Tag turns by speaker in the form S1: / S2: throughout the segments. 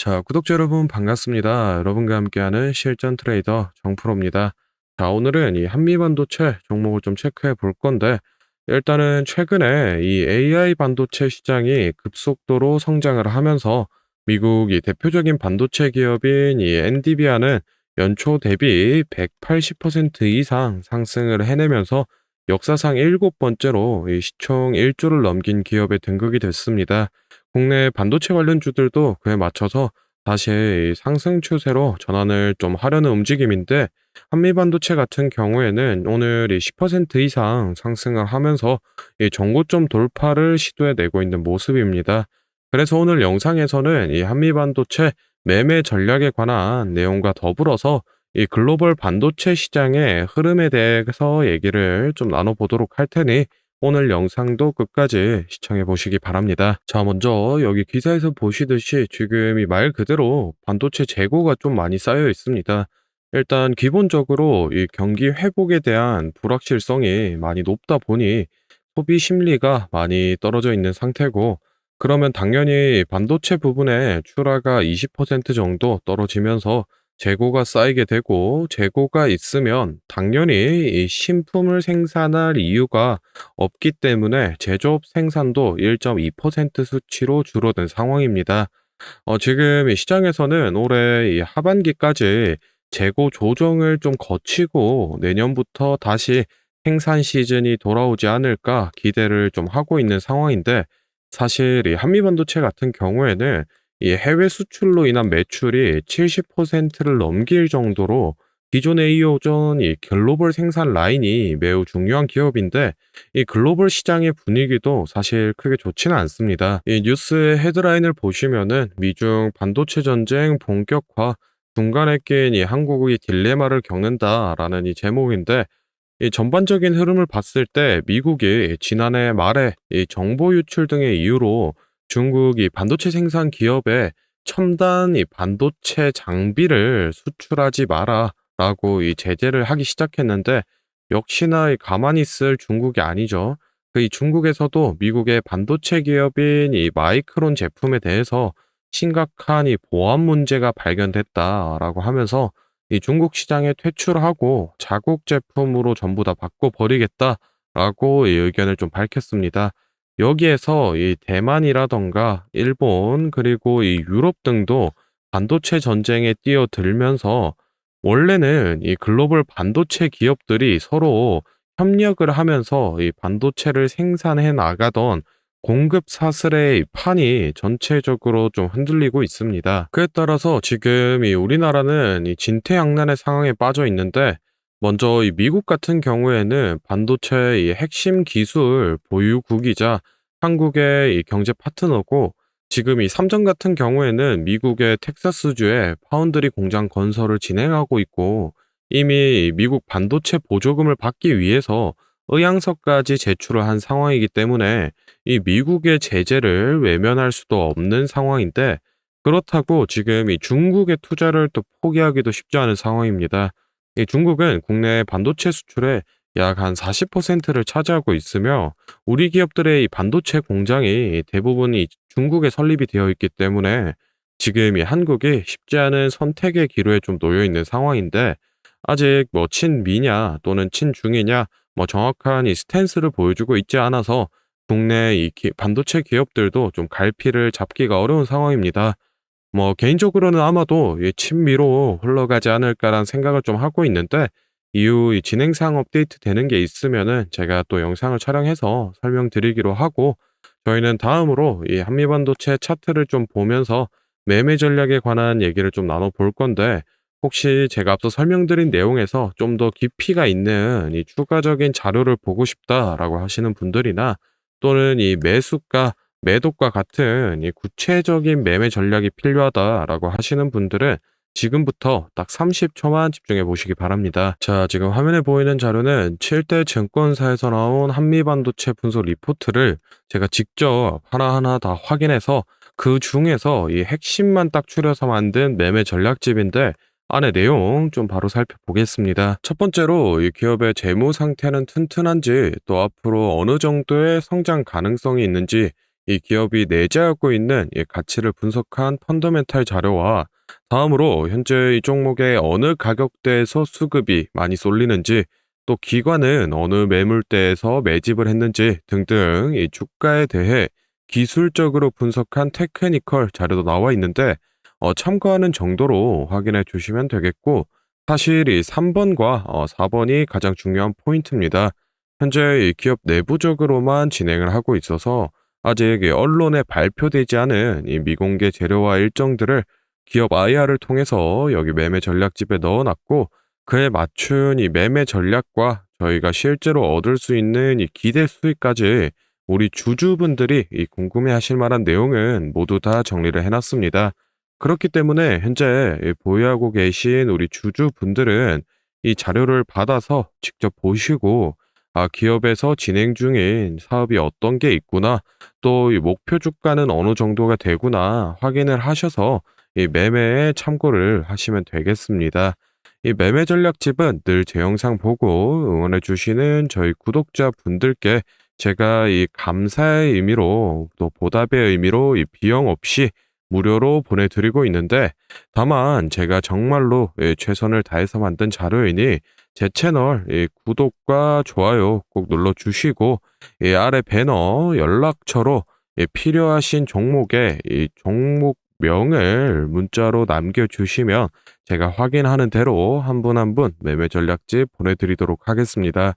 S1: 자, 구독자 여러분 반갑습니다. 여러분과 함께하는 실전 트레이더 정프로입니다. 자, 오늘은 이 한미 반도체 종목을 좀 체크해 볼 건데, 일단은 최근에 이 AI 반도체 시장이 급속도로 성장을 하면서 미국 이 대표적인 반도체 기업인 이 엔비디아는 연초 대비 180% 이상 상승을 해내면서 역사상 7번째로 이 시총 1조를 넘긴 기업에 등극이 됐습니다. 국내 반도체 관련주들도 그에 맞춰서 다시 상승 추세로 전환을 좀 하려는 움직임인데, 한미반도체 같은 경우에는 오늘 이 10% 이상 상승을 하면서 이 정고점 돌파를 시도해내고 있는 모습입니다. 그래서 오늘 영상에서는 이 한미반도체 매매 전략에 관한 내용과 더불어서 이 글로벌 반도체 시장의 흐름에 대해서 얘기를 좀 나눠보도록 할 테니 오늘 영상도 끝까지 시청해 보시기 바랍니다. 자, 먼저 여기 기사에서 보시듯이 지금 이 말 그대로 반도체 재고가 좀 많이 쌓여 있습니다. 일단 기본적으로 이 경기 회복에 대한 불확실성이 많이 높다 보니 소비 심리가 많이 떨어져 있는 상태고, 그러면 당연히 반도체 부분에 출하가 20% 정도 떨어지면서 재고가 쌓이게 되고, 재고가 있으면 당연히 이 신품을 생산할 이유가 없기 때문에 제조업 생산도 1.2% 수치로 줄어든 상황입니다. 지금 이 시장에서는 올해 이 하반기까지 재고 조정을 좀 거치고 내년부터 다시 생산 시즌이 돌아오지 않을까 기대를 좀 하고 있는 상황인데, 사실 이 한미반도체 같은 경우에는 이 해외 수출로 인한 매출이 70%를 넘길 정도로 기존에 이어온 이 글로벌 생산 라인이 매우 중요한 기업인데, 이 글로벌 시장의 분위기도 사실 크게 좋지는 않습니다. 이 뉴스의 헤드라인을 보시면은 미중 반도체 전쟁 본격화, 중간에 끼인 이 한국이 딜레마를 겪는다라는 이 제목인데, 이 전반적인 흐름을 봤을 때 미국이 지난해 말에 이 정보 유출 등의 이유로 중국이 반도체 생산 기업에 첨단 이 반도체 장비를 수출하지 마라라고 이 제재를 하기 시작했는데, 역시나 이 가만히 있을 중국이 아니죠. 그 이 중국에서도 미국의 반도체 기업인 이 마이크론 제품에 대해서 심각한 이 보안 문제가 발견됐다라고 하면서 이 중국 시장에 퇴출하고 자국 제품으로 전부 다 바꿔버리겠다라고 이 의견을 좀 밝혔습니다. 여기에서 이 대만이라던가 일본 그리고 이 유럽 등도 반도체 전쟁에 뛰어들면서, 원래는 이 글로벌 반도체 기업들이 서로 협력을 하면서 이 반도체를 생산해 나가던 공급 사슬의 판이 전체적으로 좀 흔들리고 있습니다. 그에 따라서 지금 이 우리나라는 이 진퇴양난의 상황에 빠져 있는데, 먼저 이 미국 같은 경우에는 반도체 이 핵심 기술 보유국이자 한국의 이 경제 파트너고, 지금 이 삼성 같은 경우에는 미국의 텍사스주에 파운드리 공장 건설을 진행하고 있고, 이미 미국 반도체 보조금을 받기 위해서 의향서까지 제출을 한 상황이기 때문에 이 미국의 제재를 외면할 수도 없는 상황인데, 그렇다고 지금 이 중국의 투자를 또 포기하기도 쉽지 않은 상황입니다. 이 중국은 국내 반도체 수출의 약 한 40%를 차지하고 있으며, 우리 기업들의 이 반도체 공장이 대부분 이 중국에 설립이 되어 있기 때문에 지금 이 한국이 쉽지 않은 선택의 기로에 좀 놓여 있는 상황인데, 아직 뭐 친미냐 또는 친중이냐 뭐 정확한 이 스탠스를 보여주고 있지 않아서 국내 이 반도체 기업들도 좀 갈피를 잡기가 어려운 상황입니다. 뭐 개인적으로는 아마도 이 친미로 흘러가지 않을까라는 생각을 좀 하고 있는데, 이후 이 진행사항 업데이트 되는 게 있으면은 제가 또 영상을 촬영해서 설명드리기로 하고, 저희는 다음으로 이 한미반도체 차트를 좀 보면서 매매 전략에 관한 얘기를 좀 나눠볼 건데, 혹시 제가 앞서 설명드린 내용에서 좀 더 깊이가 있는 이 추가적인 자료를 보고 싶다라고 하시는 분들이나, 또는 이 매수가 매도과 같은 이 구체적인 매매 전략이 필요하다라고 하시는 분들은 지금부터 딱 30초만 집중해 보시기 바랍니다. 자, 지금 화면에 보이는 자료는 7대 증권사에서 나온 한미반도체 분석 리포트를 제가 직접 하나하나 다 확인해서 그 중에서 이 핵심만 딱 추려서 만든 매매 전략집인데, 안에 내용 좀 바로 살펴보겠습니다. 첫 번째로 이 기업의 재무 상태는 튼튼한지, 또 앞으로 어느 정도의 성장 가능성이 있는지, 이 기업이 내재하고 있는 이 가치를 분석한 펀더멘탈 자료와 다음으로 현재 이 종목의 어느 가격대에서 수급이 많이 쏠리는지 또 기관은 어느 매물대에서 매집을 했는지 등등 이 주가에 대해 기술적으로 분석한 테크니컬 자료도 나와 있는데 참고하는 정도로 확인해 주시면 되겠고 사실 이 3번과 4번이 가장 중요한 포인트입니다. 현재 이 기업 내부적으로만 진행을 하고 있어서 아직 이 언론에 발표되지 않은 이 미공개 재료와 일정들을 기업 IR을 통해서 여기 매매 전략집에 넣어놨고 그에 맞춘 이 매매 전략과 저희가 실제로 얻을 수 있는 이 기대 수익까지 우리 주주분들이 이 궁금해하실 만한 내용은 모두 다 정리를 해놨습니다. 그렇기 때문에 현재 이 보유하고 계신 우리 주주분들은 이 자료를 받아서 직접 보시고 기업에서 진행 중인 사업이 어떤 게 있구나, 또 이 목표 주가는 어느 정도가 되구나 확인을 하셔서 이 매매에 참고를 하시면 되겠습니다. 이 매매 전략집은 늘 제 영상 보고 응원해 주시는 저희 구독자 분들께 제가 이 감사의 의미로 또 보답의 의미로 이 비용 없이 무료로 보내드리고 있는데 다만 제가 정말로 최선을 다해서 만든 자료이니 제 채널 구독과 좋아요 꼭 눌러주시고 이 아래 배너 연락처로 필요하신 종목의 이 종목명을 문자로 남겨주시면 제가 확인하는 대로 한 분 한 분 매매 전략집 보내드리도록 하겠습니다.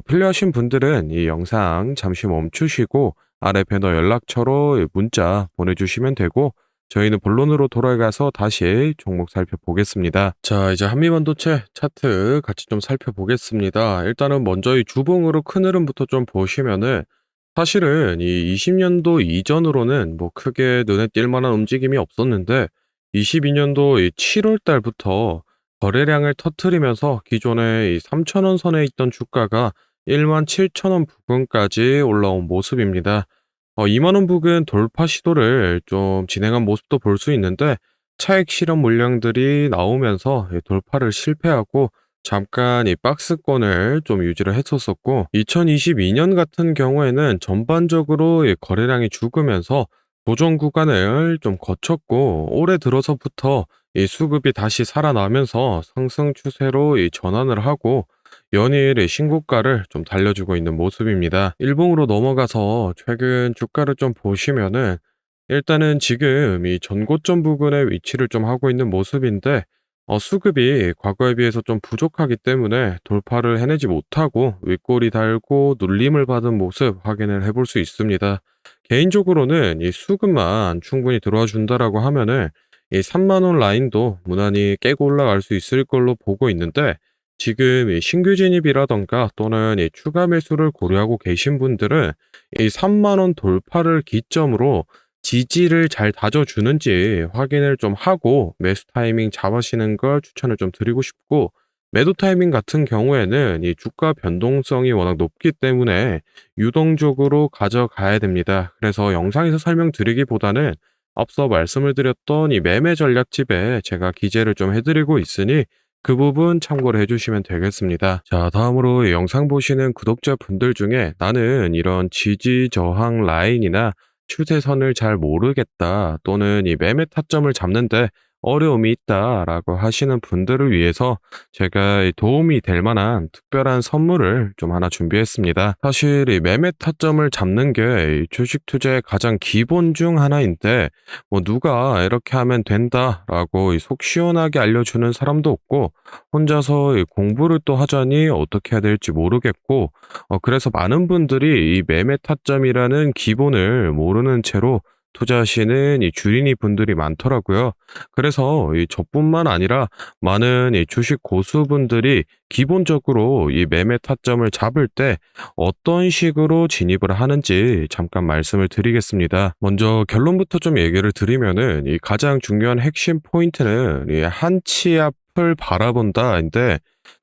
S1: 필요하신 분들은 이 영상 잠시 멈추시고 아래 배너 연락처로 문자 보내주시면 되고 저희는 본론으로 돌아가서 다시 종목 살펴보겠습니다. 자, 이제 한미반도체 차트 같이 좀 살펴보겠습니다. 일단은 먼저 이 주봉으로 큰 흐름부터 좀 보시면은 사실은 이 20년도 이전으로는 뭐 크게 눈에 띌 만한 움직임이 없었는데 22년도 이 7월 달부터 거래량을 터트리면서 기존에 이 3,000원 선에 있던 주가가 17,000원 부근까지 올라온 모습입니다. 2만 원 부근 돌파 시도를 좀 진행한 모습도 볼 수 있는데 차익 실현 물량들이 나오면서 돌파를 실패하고 잠깐 이 박스권을 좀 유지를 했었었고 2022년 같은 경우에는 전반적으로 이 거래량이 죽으면서 조정 구간을 좀 거쳤고 올해 들어서부터 이 수급이 다시 살아나면서 상승 추세로 이 전환을 하고 연일의 신고가를 좀 달려주고 있는 모습입니다. 일봉으로 넘어가서 최근 주가를 좀 보시면은 일단은 지금 이 전고점 부근에 위치를 좀 하고 있는 모습인데 수급이 과거에 비해서 좀 부족하기 때문에 돌파를 해내지 못하고 윗골이 달고 눌림을 받은 모습 확인을 해볼 수 있습니다. 개인적으로는 이 수급만 충분히 들어와 준다라고 하면은 이 3만 원 라인도 무난히 깨고 올라갈 수 있을 걸로 보고 있는데 지금 이 신규 진입이라던가 또는 이 추가 매수를 고려하고 계신 분들은 이 3만 원 돌파를 기점으로 지지를 잘 다져주는지 확인을 좀 하고 매수 타이밍 잡으시는 걸 추천을 좀 드리고 싶고 매도 타이밍 같은 경우에는 이 주가 변동성이 워낙 높기 때문에 유동적으로 가져가야 됩니다. 그래서 영상에서 설명드리기보다는 앞서 말씀을 드렸던 이 매매 전략집에 제가 기재를 좀 해드리고 있으니 그 부분 참고를 해주시면 되겠습니다. 자, 다음으로 이 영상 보시는 구독자분들 중에 나는 이런 지지 저항 라인이나 추세선을 잘 모르겠다 또는 이 매매 타점을 잡는데 어려움이 있다라고 하시는 분들을 위해서 제가 이 도움이 될 만한 특별한 선물을 좀 하나 준비했습니다. 사실 이 매매 타점을 잡는 게 이 주식 투자의 가장 기본 중 하나인데 뭐 누가 이렇게 하면 된다라고 이 속 시원하게 알려주는 사람도 없고 혼자서 이 공부를 또 하자니 어떻게 해야 될지 모르겠고 그래서 많은 분들이 이 매매 타점이라는 기본을 모르는 채로 투자하시는 이 주린이 분들이 많더라고요. 그래서 이 저뿐만 아니라 많은 이 주식 고수분들이 기본적으로 이 매매 타점을 잡을 때 어떤 식으로 진입을 하는지 잠깐 말씀을 드리겠습니다. 먼저 결론부터 좀 얘기를 드리면은 이 가장 중요한 핵심 포인트는 이 한치 앞을 바라본다인데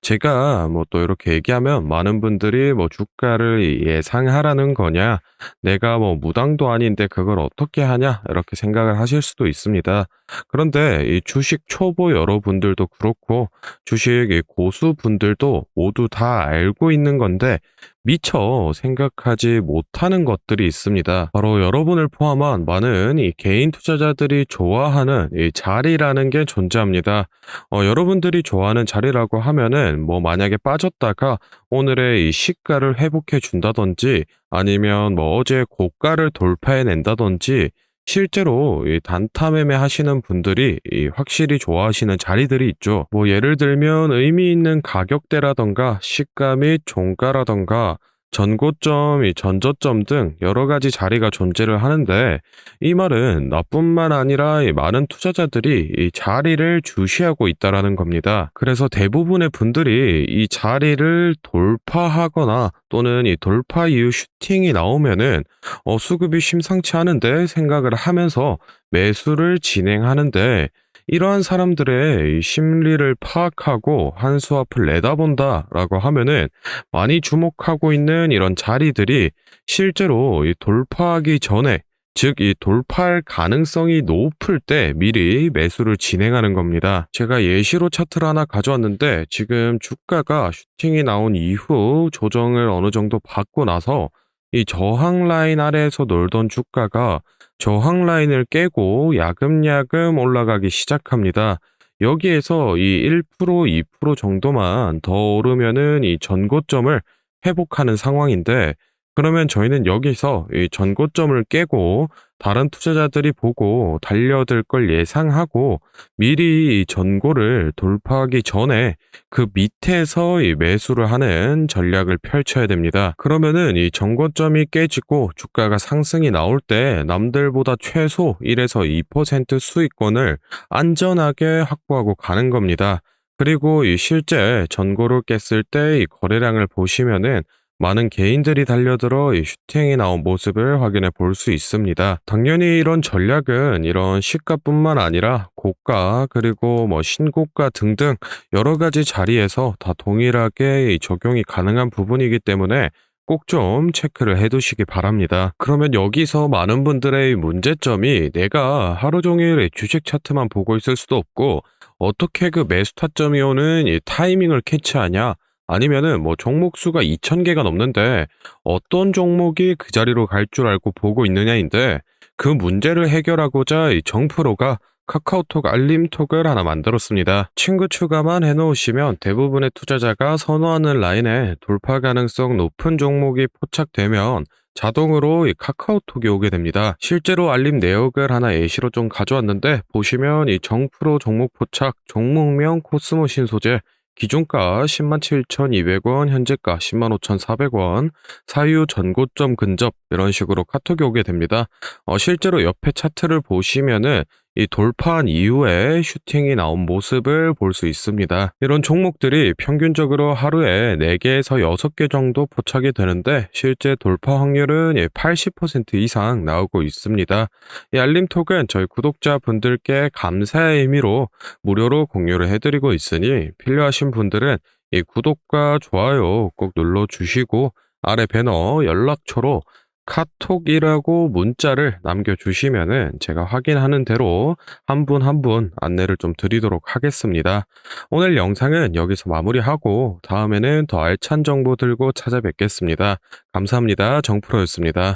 S1: 제가 뭐 또 이렇게 얘기하면 많은 분들이 뭐 "주가를 예상하라는 거냐? 내가 뭐 무당도 아닌데 그걸 어떻게 하냐?" 이렇게 생각을 하실 수도 있습니다. 그런데 이 주식 초보 여러분들도 그렇고 주식 이 고수분들도 모두 다 알고 있는 건데 미처 생각하지 못하는 것들이 있습니다. 바로 여러분을 포함한 많은 이 개인 투자자들이 좋아하는 이 자리라는 게 존재합니다. 여러분들이 좋아하는 자리라고 하면은 뭐 만약에 빠졌다가 오늘의 이 시가를 회복해 준다든지 아니면 뭐 어제 고가를 돌파해 낸다든지 실제로 이 단타 매매 하시는 분들이 이 확실히 좋아하시는 자리들이 있죠. 뭐 예를 들면 의미 있는 가격대라던가 시가 및 종가라던가 전고점, 이 전저점 등 여러 가지 자리가 존재를 하는데 이 말은 나뿐만 아니라 이 많은 투자자들이 이 자리를 주시하고 있다라는 겁니다. 그래서 대부분의 분들이 이 자리를 돌파하거나 또는 이 돌파 이후 슈팅이 나오면은 수급이 심상치 않은데 생각을 하면서 매수를 진행하는데 이러한 사람들의 이 심리를 파악하고 한 수 앞을 내다본다라고 하면은 많이 주목하고 있는 이런 자리들이 실제로 이 돌파하기 전에 즉 이 돌파할 가능성이 높을 때 미리 매수를 진행하는 겁니다. 제가 예시로 차트를 하나 가져왔는데 지금 주가가 슈팅이 나온 이후 조정을 어느 정도 받고 나서 이 저항 라인 아래에서 놀던 주가가 저항 라인을 깨고 야금야금 올라가기 시작합니다. 여기에서 이 1%, 2% 정도만 더 오르면은 이 전고점을 회복하는 상황인데 그러면 저희는 여기서 이 전고점을 깨고 다른 투자자들이 보고 달려들 걸 예상하고 미리 이 전고를 돌파하기 전에 그 밑에서 이 매수를 하는 전략을 펼쳐야 됩니다. 그러면은 이 전고점이 깨지고 주가가 상승이 나올 때 남들보다 최소 1에서 2% 수익권을 안전하게 확보하고 가는 겁니다. 그리고 이 실제 전고를 깼을 때 이 거래량을 보시면은 많은 개인들이 달려들어 이 슈팅이 나온 모습을 확인해 볼 수 있습니다. 당연히 이런 전략은 이런 시가뿐만 아니라 고가 그리고 뭐 신고가 등등 여러 가지 자리에서 다 동일하게 이 적용이 가능한 부분이기 때문에 꼭 좀 체크를 해 두시기 바랍니다. 그러면 여기서 많은 분들의 문제점이 내가 하루 종일 이 주식 차트만 보고 있을 수도 없고 어떻게 그 매수 타점이 오는 이 타이밍을 캐치하냐? 아니면은 뭐 종목 수가 2,000개가 넘는데 어떤 종목이 그 자리로 갈 줄 알고 보고 있느냐인데 그 문제를 해결하고자 이 정프로가 카카오톡 알림톡을 하나 만들었습니다. 친구 추가만 해놓으시면 대부분의 투자자가 선호하는 라인에 돌파 가능성 높은 종목이 포착되면 자동으로 이 카카오톡이 오게 됩니다. 실제로 알림 내역을 하나 예시로 좀 가져왔는데 보시면 이 정프로 종목 포착, 종목명 코스모 신소재 기준가 107,200원, 현재가 105,400원, 사유 전고점 근접 이런 식으로 카톡이 오게 됩니다. 실제로 옆에 차트를 보시면은 이 돌파한 이후에 슈팅이 나온 모습을 볼 수 있습니다. 이런 종목들이 평균적으로 하루에 4개에서 6개 정도 포착이 되는데 실제 돌파 확률은 80% 이상 나오고 있습니다. 이 알림톡은 저희 구독자분들께 감사의 의미로 무료로 공유를 해드리고 있으니 필요하신 분들은 이 구독과 좋아요 꼭 눌러주시고 아래 배너 연락처로 카톡이라고 문자를 남겨주시면은 제가 확인하는 대로 한 분 한 분 안내를 좀 드리도록 하겠습니다. 오늘 영상은 여기서 마무리하고 다음에는 더 알찬 정보 들고 찾아뵙겠습니다. 감사합니다. 정프로였습니다.